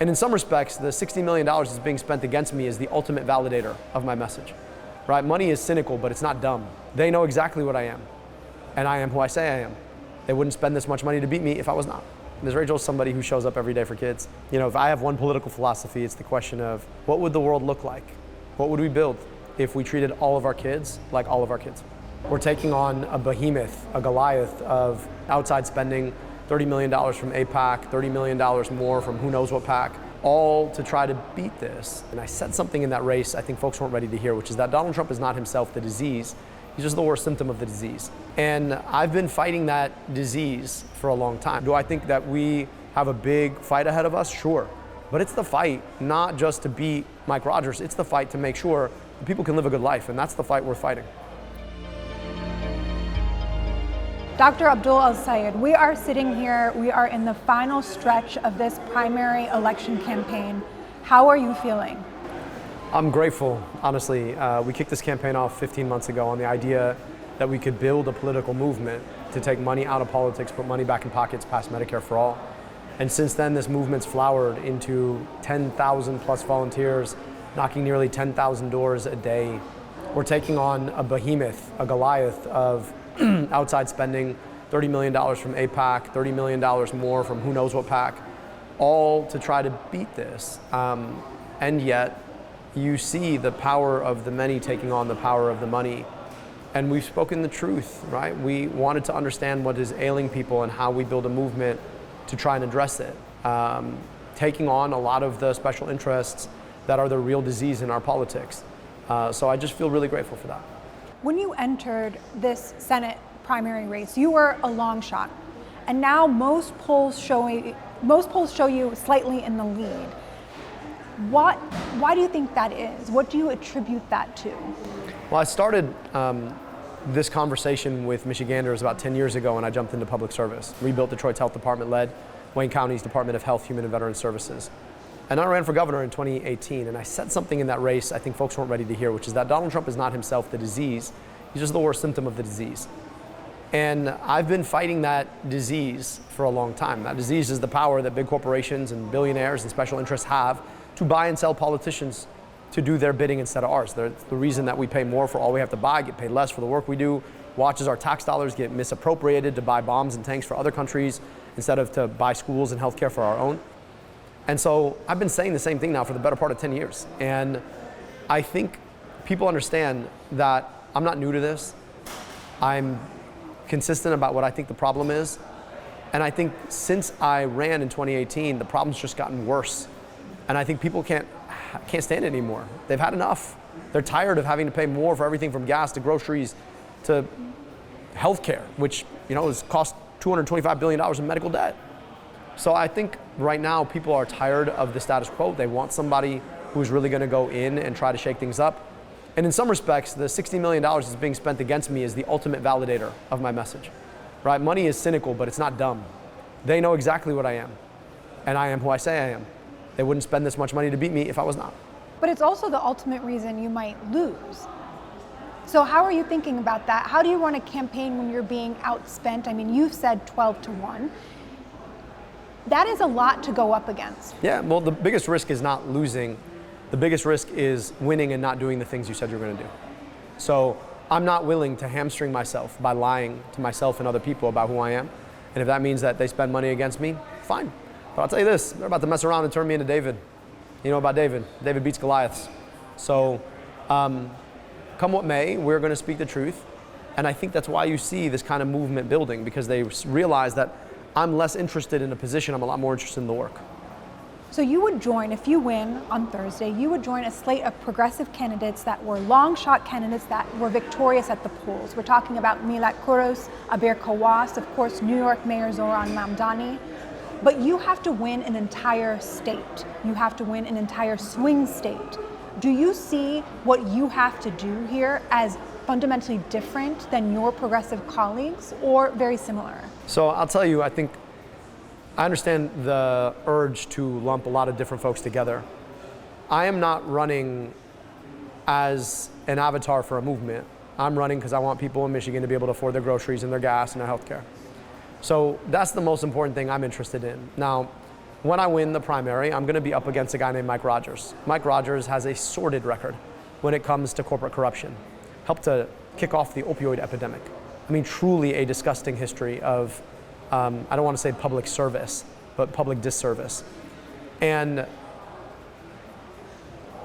And in some respects, the $60 million that's being spent against me is the ultimate validator of my message, right? Money is cynical, but it's not dumb. They know exactly what I am, and I am who I say I am. They wouldn't spend this much money to beat me if I was not. Ms. Rachel's somebody who shows up every day for kids. You know, if I have one political philosophy, it's the question of what would the world look like? What would we build if we treated all of our kids like all of our kids? We're taking on a behemoth, a Goliath of outside spending, $30 million from AIPAC, $30 million more from who knows what PAC, all to try to beat this. And I said something in that race I think folks weren't ready to hear, which is that Donald Trump is not himself the disease. He's just the worst symptom of the disease. And I've been fighting that disease for a long time. Do I think that we have a big fight ahead of us? Sure. But it's the fight not just to beat Mike Rogers, it's the fight to make sure that people can live a good life, and that's the fight worth fighting. Dr. Abdul El-Sayed, we are sitting here, we are in the final stretch of this primary election campaign. How are you feeling? I'm grateful, honestly. We kicked this campaign off 15 months ago on the idea that we could build a political movement to take money out of politics, put money back in pockets past Medicare for all. And since then, this movement's flowered into 10,000 plus volunteers, knocking nearly 10,000 doors a day. We're taking on a behemoth, a Goliath of outside spending, $30 million from AIPAC, $30 million more from who knows what PAC, all to try to beat this. And yet, you see the power of the many taking on the power of the money. And we've spoken the truth, right? We wanted to understand what is ailing people and how we build a movement to try and address it. Taking on a lot of the special interests that are the real disease in our politics. So I just feel really grateful for that. When you entered this Senate primary race, you were a long shot. And now most polls show you slightly in the lead. Why do you think that is? What do you attribute that to? Well, I started this conversation with Michiganders about 10 years ago when I jumped into public service. Rebuilt Detroit's health department, led Wayne County's Department of Health, Human and Veteran Services. And I ran for governor in 2018, and I said something in that race I think folks weren't ready to hear, which is that Donald Trump is not himself the disease. He's just the worst symptom of the disease. And I've been fighting that disease for a long time. That disease is the power that big corporations and billionaires and special interests have to buy and sell politicians to do their bidding instead of ours. They're the reason that we pay more for all we have to buy, get paid less for the work we do, watches our tax dollars get misappropriated to buy bombs and tanks for other countries instead of to buy schools and healthcare for our own. And so I've been saying the same thing now for the better part of 10 years. And I think people understand that I'm not new to this. I'm consistent about what I think the problem is. And I think since I ran in 2018, the problem's just gotten worse. And I think people can't stand it anymore. They've had enough. They're tired of having to pay more for everything from gas to groceries to healthcare, which has cost $225 billion in medical debt. So I think right now people are tired of the status quo. They want somebody who's really going to go in and try to shake things up. And in some respects, the $60 million that's being spent against me is the ultimate validator of my message, right? Money is cynical, but it's not dumb. They know exactly what I am, and I am who I say I am. They wouldn't spend this much money to beat me if I was not. But it's also the ultimate reason you might lose. So how are you thinking about that? How do you run a campaign when you're being outspent? I mean, you've said 12-1. That is a lot to go up against. Yeah, well, the biggest risk is not losing. The biggest risk is winning and not doing the things you said you were going to do. So I'm not willing to hamstring myself by lying to myself and other people about who I am. And if that means that they spend money against me, fine. But I'll tell you this, they're about to mess around and turn me into David. You know about David. David beats Goliaths. So come what may, we're going to speak the truth. And I think that's why you see this kind of movement building, because they realize that I'm less interested in a position, I'm a lot more interested in the work. So you would join, if you win on Thursday, you would join a slate of progressive candidates that were long shot candidates that were victorious at the polls. We're talking about Milat Kuros, Abir Kawas, of course, New York Mayor Zohran Mamdani. But you have to win an entire state. You have to win an entire swing state. Do you see what you have to do here as fundamentally different than your progressive colleagues, or very similar? So I'll tell you, I understand the urge to lump a lot of different folks together. I am not running as an avatar for a movement. I'm running because I want people in Michigan to be able to afford their groceries and their gas and their healthcare. So that's the most important thing I'm interested in. Now, when I win the primary, I'm going to be up against a guy named Mike Rogers. Mike Rogers has a sordid record when it comes to corporate corruption. Helped to kick off the opioid epidemic. I mean, truly a disgusting history of, I don't want to say public service, but public disservice. And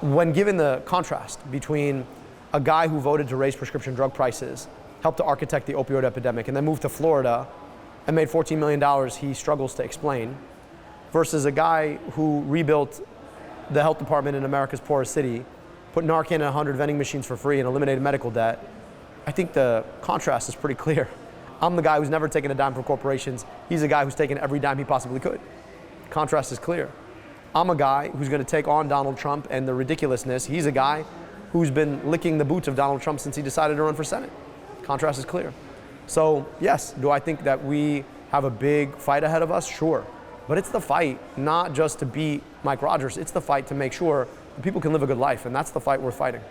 when given the contrast between a guy who voted to raise prescription drug prices, helped to architect the opioid epidemic, and then moved to Florida and made $14 million he struggles to explain, versus a guy who rebuilt the health department in America's poorest city, put Narcan in 100 vending machines for free and eliminated medical debt, I think the contrast is pretty clear. I'm the guy who's never taken a dime from corporations. He's a guy who's taken every dime he possibly could. Contrast is clear. I'm a guy who's going to take on Donald Trump and the ridiculousness. He's a guy who's been licking the boots of Donald Trump since he decided to run for Senate. Contrast is clear. So yes, do I think that we have a big fight ahead of us? Sure. But it's the fight not just to beat Mike Rogers, it's the fight to make sure that people can live a good life, and that's the fight we're fighting.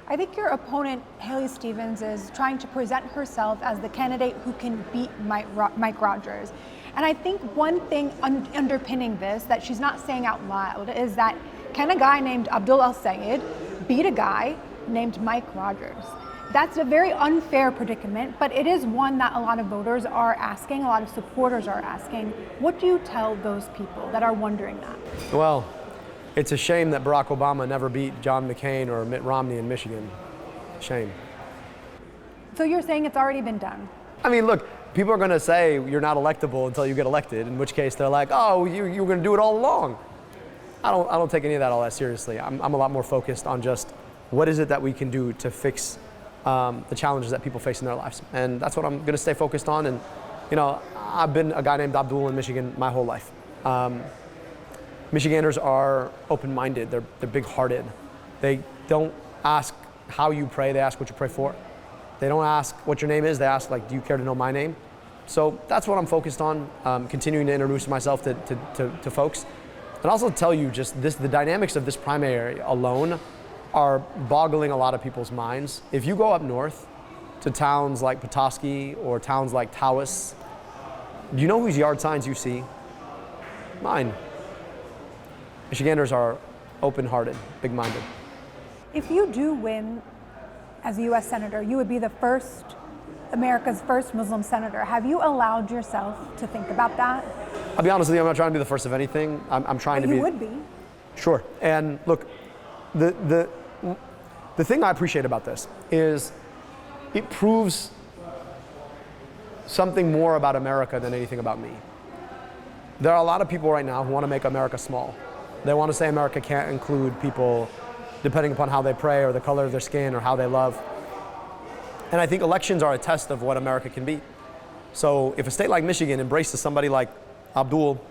I think your opponent, Haley Stevens, is trying to present herself as the candidate who can beat Mike Rogers. And I think one thing underpinning this that she's not saying out loud is that can a guy named Abdul El-Sayed beat a guy named Mike Rogers? That's a very unfair predicament, but it is one that a lot of voters are asking, a lot of supporters are asking. What do you tell those people that are wondering that? Well, it's a shame that Barack Obama never beat John McCain or Mitt Romney in Michigan. Shame. So you're saying it's already been done? I mean, look, people are going to say you're not electable until you get elected, in which case they're like, oh, you were going to do it all along. I don't take any of that all that seriously. I'm a lot more focused on just what is it that we can do to fix the challenges that people face in their lives. And that's what I'm going to stay focused on. And, you know, I've been a guy named Abdul in Michigan my whole life. Michiganders are open-minded. They're big-hearted. They don't ask how you pray. They ask what you pray for. They don't ask what your name is. They ask, like, do you care to know my name? So that's what I'm focused on, continuing to introduce myself to folks. And also tell you just the dynamics of this primary alone are boggling a lot of people's minds. If you go up north to towns like Petoskey or towns like Taos, do you know whose yard signs you see? Mine. Michiganders are open-hearted, big-minded. If you do win as a U.S. Senator, you would be America's first Muslim senator. Have you allowed yourself to think about that? I'll be honest with you, I'm not trying to be the first of anything. I'm trying to be. You would be. Sure. And look, the thing I appreciate about this is it proves something more about America than anything about me. There are a lot of people right now who want to make America small. They want to say America can't include people depending upon how they pray or the color of their skin or how they love. And I think elections are a test of what America can be. So if a state like Michigan embraces somebody like Abdul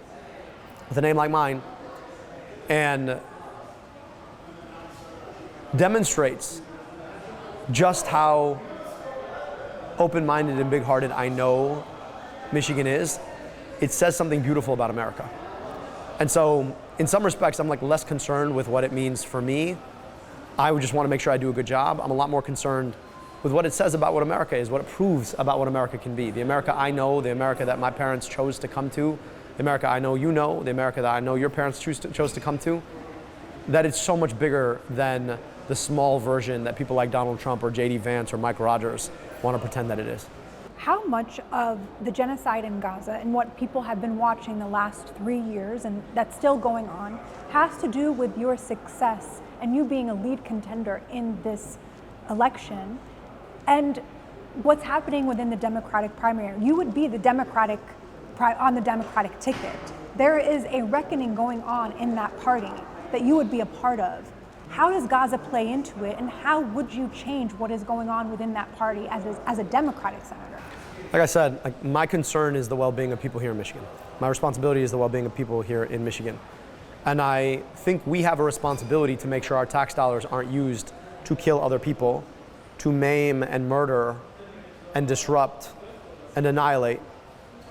with a name like mine and demonstrates just how open-minded and big-hearted I know Michigan is, it says something beautiful about America. And so in some respects, I'm like less concerned with what it means for me. I would just want to make sure I do a good job. I'm a lot more concerned with what it says about what America is, what it proves about what America can be. The America I know, the America that my parents chose to come to, the America I know you know, the America that I know your parents chose to come to, that it's so much bigger than the small version that people like Donald Trump or J.D. Vance or Mike Rogers want to pretend that it is. How much of the genocide in Gaza and what people have been watching the last 3 years, and that's still going on, has to do with your success and you being a lead contender in this election and what's happening within the Democratic primary? You would be the on the Democratic ticket. There is a reckoning going on in that party that you would be a part of. How does Gaza play into it, and how would you change what is going on within that party as a Democratic senator? Like I said, my concern is the well-being of people here in Michigan. My responsibility is the well-being of people here in Michigan. And I think we have a responsibility to make sure our tax dollars aren't used to kill other people, to maim and murder and disrupt and annihilate,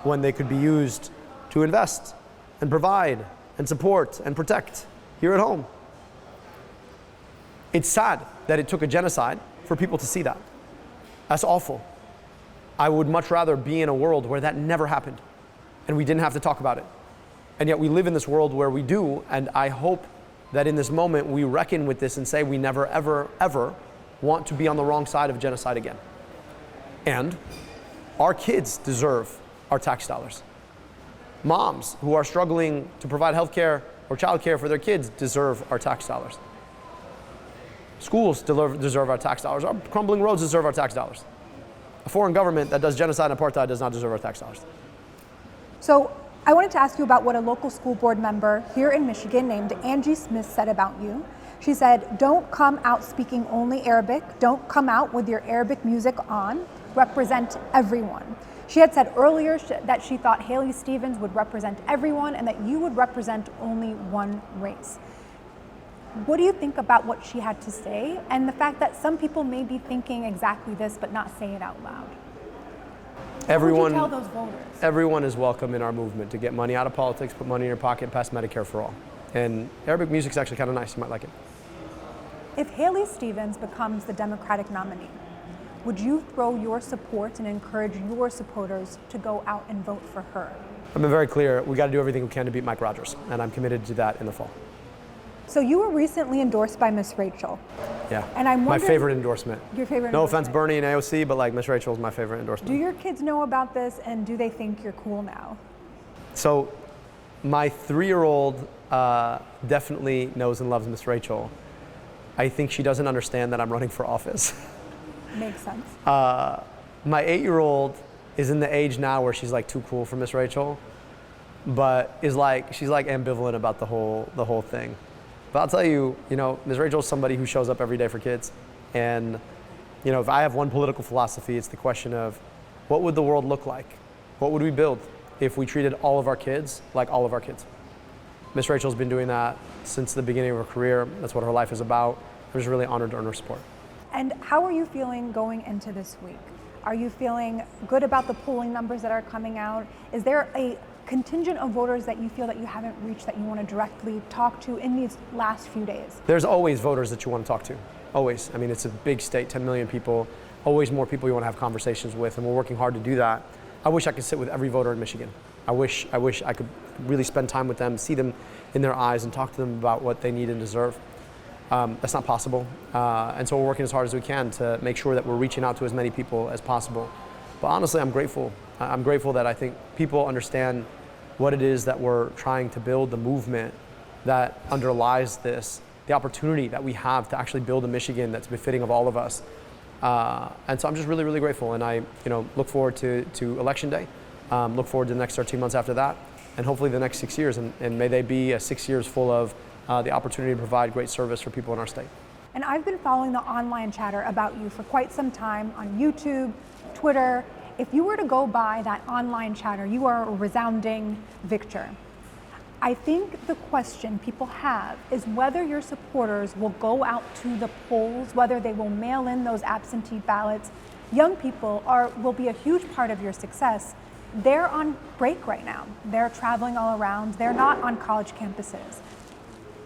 when they could be used to invest and provide and support and protect here at home. It's sad that it took a genocide for people to see that. That's awful. I would much rather be in a world where that never happened and we didn't have to talk about it. And yet we live in this world where we do, and I hope that in this moment we reckon with this and say we never, ever, ever want to be on the wrong side of genocide again. And our kids deserve our tax dollars. Moms who are struggling to provide health care or child care for their kids deserve our tax dollars. Schools deserve our tax dollars. Our crumbling roads deserve our tax dollars. A foreign government that does genocide and apartheid does not deserve our tax dollars. So I wanted to ask you about what a local school board member here in Michigan named Angie Smith said about you. She said, don't come out speaking only Arabic. Don't come out with your Arabic music on. Represent everyone. She had said earlier that she thought Haley Stevens would represent everyone and that you would represent only one race. What do you think about what she had to say and the fact that some people may be thinking exactly this but not say it out loud? Everyone, what would you tell those voters? Everyone is welcome in our movement to get money out of politics, put money in your pocket, pass Medicare for all. And Arabic music's actually kind of nice, you might like it. If Haley Stevens becomes the Democratic nominee, would you throw your support and encourage your supporters to go out and vote for her? I've been very clear, we got to do everything we can to beat Mike Rogers, and I'm committed to that in the fall. So you were recently endorsed by Miss Rachel. Yeah, and I'm my favorite endorsement. Your favorite No endorsement. offense, Bernie and AOC, but like Miss Rachel is my favorite endorsement. Do your kids know about this and do they think you're cool now? So my 3-year-old definitely knows and loves Miss Rachel. I think she doesn't understand that I'm running for office. Makes sense. My 8-year-old is in the age now where she's like too cool for Miss Rachel, but she's like ambivalent about the whole thing. But I'll tell you, Ms. Rachel is somebody who shows up every day for kids. And, if I have one political philosophy, it's the question of what would the world look like? What would we build if we treated all of our kids like all of our kids? Ms. Rachel's been doing that since the beginning of her career. That's what her life is about. I'm just really honored to earn her support. And how are you feeling going into this week? Are you feeling good about the polling numbers that are coming out? Is there a contingent of voters that you feel that you haven't reached that you want to directly talk to in these last few days? There's always voters that you want to talk to, always. I mean, it's a big state, 10 million people, always more people you want to have conversations with, and we're working hard to do that. I wish I could sit with every voter in Michigan. I wish I could really spend time with them, see them in their eyes, and talk to them about what they need and deserve. That's not possible, and so we're working as hard as we can to make sure that we're reaching out to as many people as possible. But honestly, I'm grateful. I'm grateful that I think people understand what it is that we're trying to build, the movement that underlies this, the opportunity that we have to actually build a Michigan that's befitting of all of us. And so I'm just really, really grateful, and I look forward to Election Day, look forward to the next 13 months after that, and hopefully the next 6 years, and may they be 6 years full of the opportunity to provide great service for people in our state. And I've been following the online chatter about you for quite some time on YouTube, Twitter. If you were to go by that online chatter, you are a resounding victor. I think the question people have is whether your supporters will go out to the polls, whether they will mail in those absentee ballots. Young people will be a huge part of your success. They're on break right now. They're traveling all around. They're not on college campuses.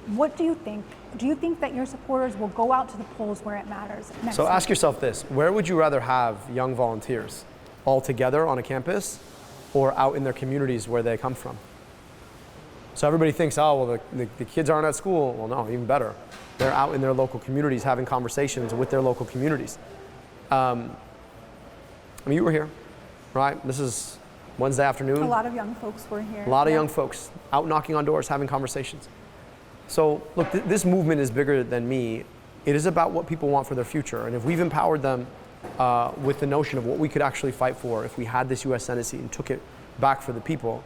What do you think? Do you think that your supporters will go out to the polls where it matters next So week? ask yourself this, where would you rather have young volunteers? All together on a campus or out in their communities where they come from? So everybody thinks, oh, well, the kids aren't at school. Well, no, even better. They're out in their local communities having conversations with their local communities. You were here, right? This is Wednesday afternoon. A lot of young folks were here. A lot of young folks out knocking on doors, having conversations. So look, this movement is bigger than me. It is about what people want for their future. And if we've empowered them with the notion of what we could actually fight for if we had this U.S. Senate seat and took it back for the people,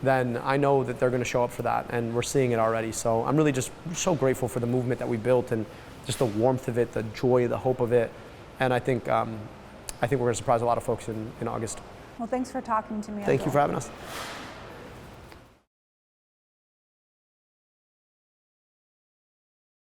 then I know that they're going to show up for that, and we're seeing it already. So I'm really just so grateful for the movement that we built and just the warmth of it, the joy, the hope of it, and I think we're going to surprise a lot of folks in August. Well, thanks for talking to me. Thank you for having us.